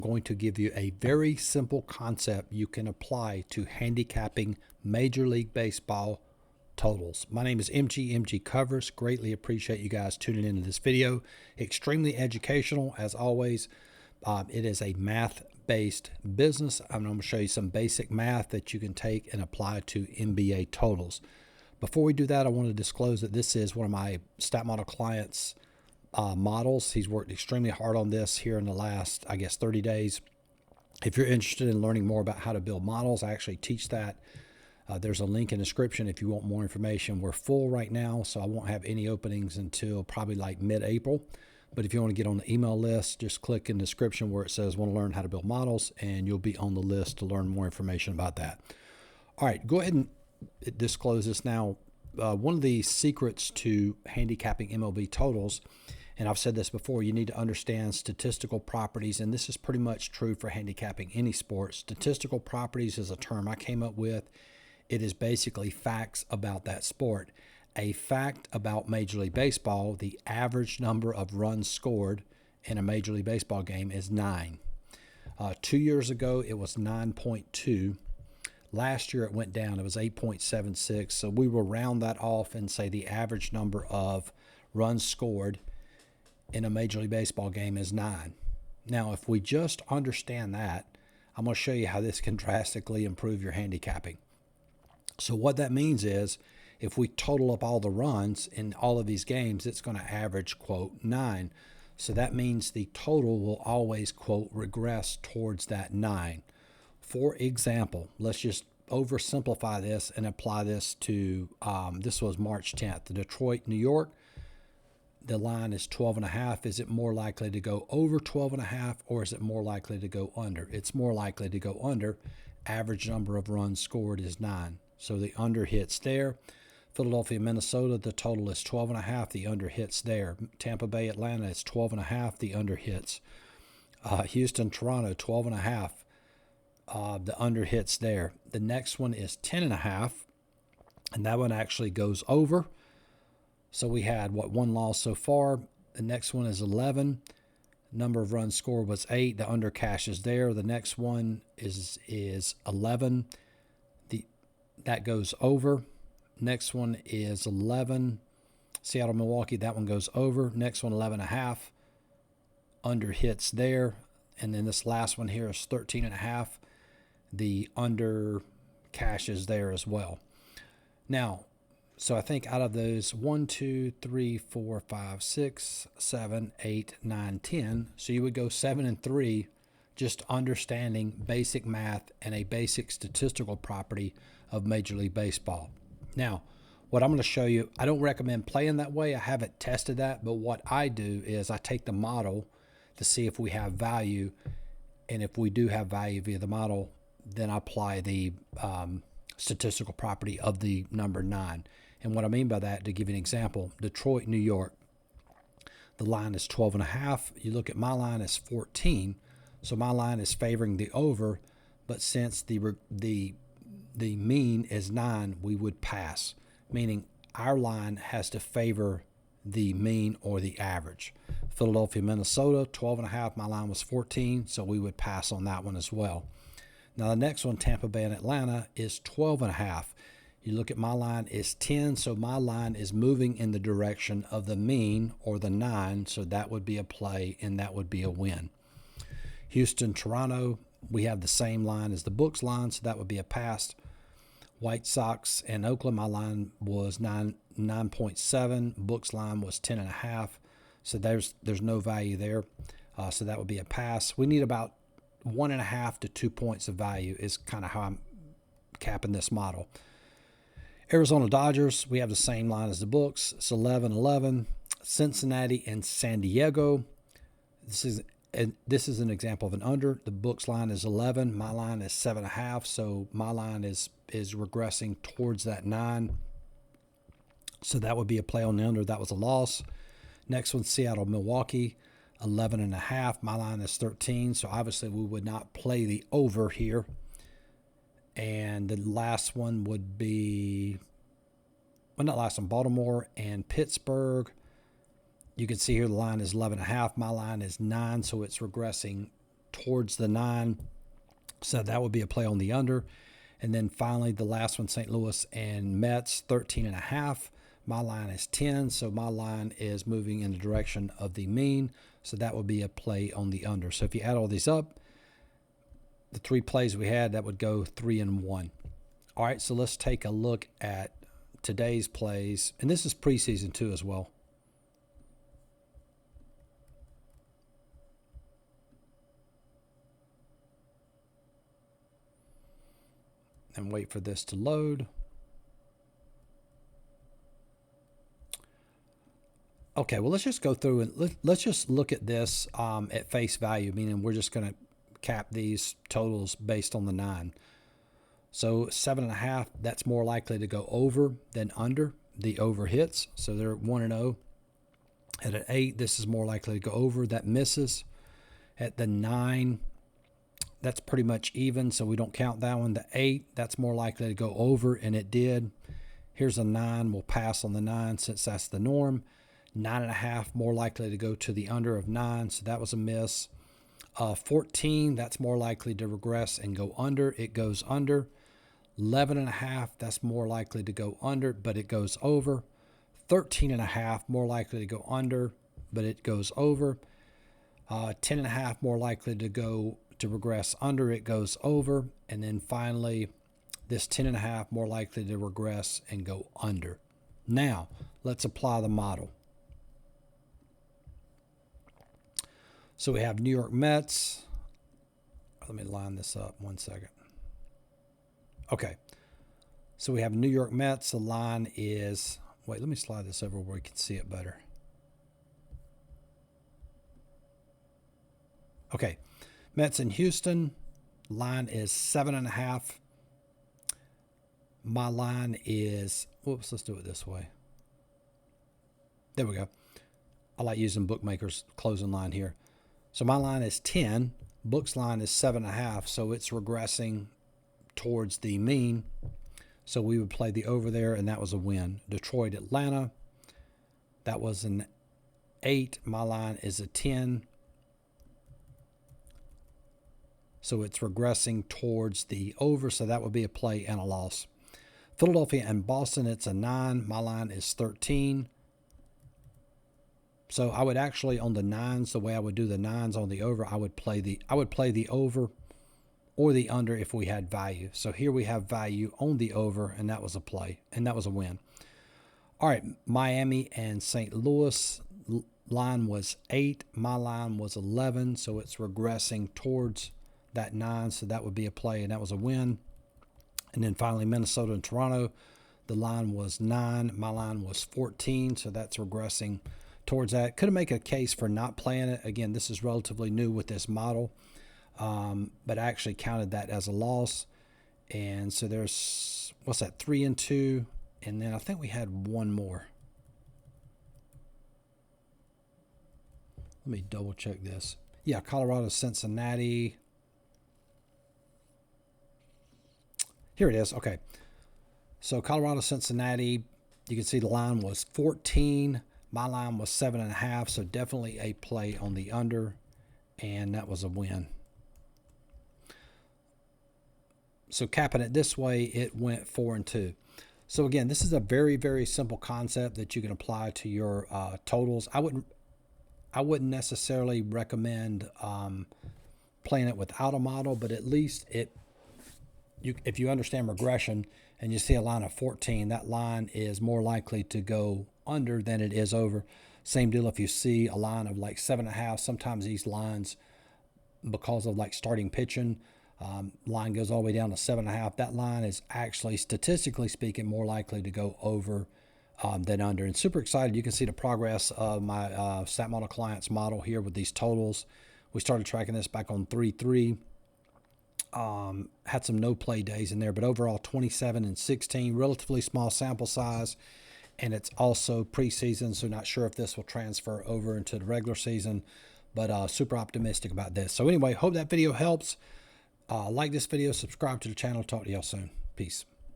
going to give you a very simple concept you can apply to handicapping Major League Baseball totals. My name is MGCovers. Greatly appreciate you guys tuning into this video. Extremely educational, as always. It is a math-based business. I'm going to show you some basic math that you can take and apply to NBA totals. Before we do that, I want to disclose that this is one of my stat model clients' models. He's worked extremely hard on this here in the last, 30 days. If you're interested in learning more about how to build models, I actually teach that. There's a link in the description if you want more information. We're full right now, so I won't have any openings until probably like mid-April. But if you want to get on the email list, just click in the description where it says want to learn how to build models, and you'll be on the list to learn more information about that. All right, go ahead and disclose this now. One of the secrets to handicapping MLB totals, and I've said this before, you need to understand statistical properties, and this is pretty much true for handicapping any sport. Statistical properties is a term I came up with. It is basically facts about that sport. A fact about Major League Baseball, the average number of runs scored in a Major League Baseball game is 9. 2 years ago, it was 9.2. Last year, it went down. It was 8.76. So we will round that off and say the average number of runs scored in a Major League Baseball game is 9. Now, if we just understand that, I'm going to show you how this can drastically improve your handicapping. So what that means is if we total up all the runs in all of these games, it's going to average, quote, 9. So that means the total will always, quote, regress towards that 9. For example, let's just oversimplify this and apply this to, this was March 10th, Detroit, New York. The line is 12.5. Is it more likely to go over 12.5 or is it more likely to go under? It's more likely to go under. Average number of runs scored is 9. So the under hits there. Philadelphia, Minnesota, the total is 12.5. The under hits there. Tampa Bay, Atlanta is 12.5. The under hits. Houston, Toronto, 12.5. The under hits there. The next one is 10.5. And that one actually goes over. So we had, one loss so far. The next one is 11. Number of runs scored was 8. The under cashes there. The next one is 11. That goes over. Next one is 11. Seattle, Milwaukee, that one goes over. Next one, 11.5. Under hits there. And then this last one here is 13.5. The under cashes there as well. Now, so I think out of those 1, 2, 3, 4, 5, 6, 7, 8, 9, 10. So you would go 7 and 3, just understanding basic math and a basic statistical property of Major League Baseball. Now, what I'm going to show you, I don't recommend playing that way. I haven't tested that, but what I do is I take the model to see if we have value, and if we do have value via the model, then I apply the statistical property of the number 9. And what I mean by that, to give you an example, Detroit, New York, the line is 12.5. You look at my line is 14, so my line is favoring the over, but since the mean is 9, we would pass, meaning our line has to favor the mean or the average. Philadelphia, Minnesota, 12.5. My line was 14, so we would pass on that one as well. Now the next one, Tampa Bay and Atlanta, is 12.5. You look at my line is 10, so my line is moving in the direction of the mean or the 9, so that would be a play and that would be a win. Houston, Toronto, we have the same line as the books line, so that would be a pass. White Sox and Oakland, my line was 9.7. Books line was 10.5. So there's no value there. So that would be a pass. We need about 1.5 to 2 points of value is kind of how I'm capping this model. Arizona Dodgers, we have the same line as the books. It's 11-11. Cincinnati and San Diego. This is an example of an under. The books line is 11. My line is 7.5. So my line is regressing towards that 9. So that would be a play on the under. That was a loss. Next one, Seattle, Milwaukee, 11.5. My line is 13. So obviously we would not play the over here. And the last one would be, well, not last one, Baltimore and Pittsburgh. You can see here the line is 11.5. My line is 9, so it's regressing towards the 9. So that would be a play on the under. And then finally, the last one, St. Louis and Mets, 13.5. My line is 10, so my line is moving in the direction of the mean. So that would be a play on the under. So if you add all these up, the 3 plays we had, that would go 3-1. All right, so let's take a look at today's plays. And this is preseason too as well. And wait for this to load. Okay, well, let's just go through and let's just look at this at face value, meaning we're just going to cap these totals based on the 9. So 7.5, that's more likely to go over than under. The over hits, so they're 1-0. At an 8, this is more likely to go over. That misses. At the 9, that's pretty much even, so we don't count that one. The 8, that's more likely to go over, and it did. Here's a 9. We'll pass on the 9 since that's the norm. 9.5, more likely to go to the under of 9, so that was a miss. 14, that's more likely to regress and go under. It goes under. 11.5, that's more likely to go under, but it goes over. 13.5, more likely to go under, but it goes over. 10.5, more likely to regress under, it goes over. And then finally, this 10.5, more likely to regress and go under. Now, let's apply the model. So we have New York Mets. Let me line this up 1 second. Okay. So we have New York Mets. The line is, wait, let me slide this over where you can see it better. Okay. Mets in Houston. Line is 7.5. My line is, whoops, let's do it this way. There we go. I like using bookmakers' closing line here. So my line is 10. Book's line is 7.5, so it's regressing towards the mean. So we would play the over there, and that was a win. Detroit, Atlanta, that was an 8. My line is a 10. So it's regressing towards the over, so that would be a play and a loss. Philadelphia and Boston, it's a 9. My line is 13. So I would actually, on the 9s, the way I would do the 9s on the over, I would play the over or the under if we had value. So here we have value on the over, and that was a play, and that was a win. All right, Miami and St. Louis, line was 8. My line was 11, so it's regressing towards that 9, so that would be a play, and that was a win. And then finally, Minnesota and Toronto, the line was 9. My line was 14, so that's regressing towards that. Could make a case for not playing it. Again, this is relatively new with this model, but I actually counted that as a loss. And so there's, what's that, 3-2, and then I think we had one more. Let me double check this. Yeah, Colorado, Cincinnati. Here it is. Okay. So Colorado, Cincinnati, you can see the line was 14. My line was 7.5, so definitely a play on the under, and that was a win. So capping it this way, it went 4-2. So again, this is a very, very simple concept that you can apply to your totals. I wouldn't necessarily recommend playing it without a model, but at least if you understand regression and you see a line of 14, that line is more likely to go under than it is over. Same deal if you see a line of like 7.5. Sometimes these lines, because of like starting pitching, line goes all the way down to 7.5. That line is actually, statistically speaking, more likely to go over than under. And super excited. You can see the progress of my stat model clients model here with these totals. We started tracking this back on 3-3. Had some no play days in there, but overall 27 and 16, relatively small sample size, and it's also preseason, so not sure if this will transfer over into the regular season, but super optimistic about this. So anyway, hope that video helps. Like this video, subscribe to the channel. Talk to y'all soon. Peace.